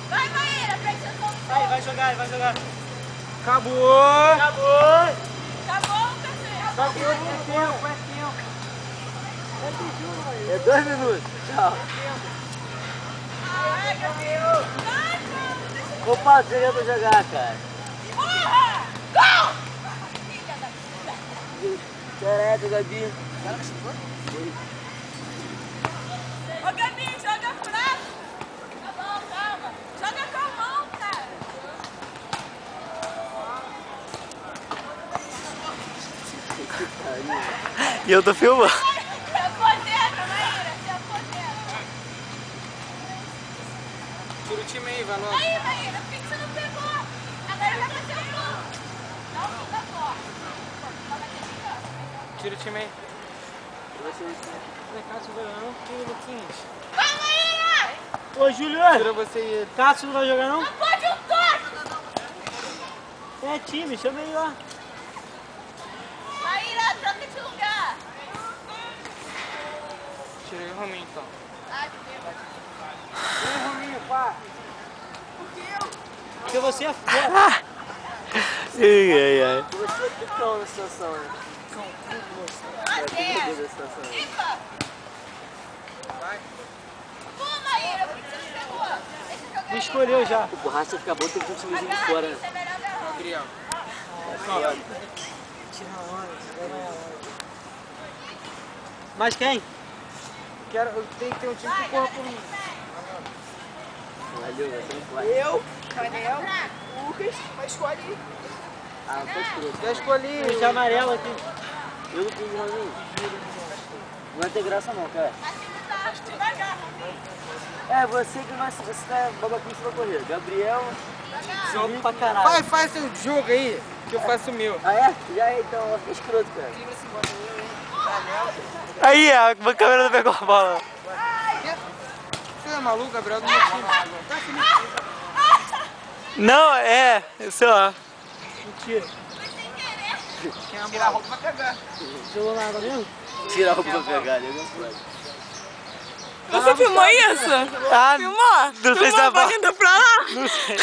Vai, Maíra, presta atenção. Vai jogar, vai jogar. Acabou. Acabou, café. Acabou, É 2 minutos. Tchau. Ai, Gabriel. Vai, mano. Ô, Paulo, você ia pra jogar, cara. Porra! Gol! Filha da puta. Caraca, Gabi. Ô, Gabi, joga fraco. Tá bom, calma. Joga com a mão, cara. E eu tô filmando. Se apodera, Maíra, se apodera. Tira o time aí, vai logo. Aí, Maíra, por que você não pegou? Agora vai fazer o gol. Não fica forte. Tira o time aí. Vai ser Cássio vai jogar não? Tira o Luquinhas. Vai, Maíra! Ô, Juliano. Tira você e ele. Cássio não vai jogar não? Não pode um torto! É time, chama ele lá. Maíra, troca de lugar. Tira o Rominho então. Ah, de Deus. Vem, Rominho, pá. Porque você é foda. Você que cão na situação, né? Até. Da situação. Fica. Pô, Maíra, por que você pegou? Esse jogo Me escolheu já. O borracha fica bom, tem que ter um timezinho de fora, né? Isso é melhor não. Gabriel. Tira a onda, você vai ganhar a onda. Mas quem? Eu tenho que ter um time que corra por mim. Valeu, você não pode. Eu, Canel, Lucas, mas escolhe. Ah, não pode escroto. Já escolhi. Deixa amarelo aqui. Eu não fiz Rominho. Não vai ter graça não, cara. Assim tá devagar. É, você que vai, você tá babaquinho pra correr. Gabriel, Jogo pra caralho. Faz seu jogo aí, que eu faço o meu. ah é? Já é então, vai ficar escroto, cara. Aí, a câmera não pegou a bola. Você é maluco, Gabriel, do meu time. Não, sei lá. Mentira. Tira a roupa pra pegar. Jogou na água mesmo? Tira a roupa pra pegar, ali não pode. Você filmou isso? Ah, Filmou? não sei se Filmou é a indo pra lá? Não sei.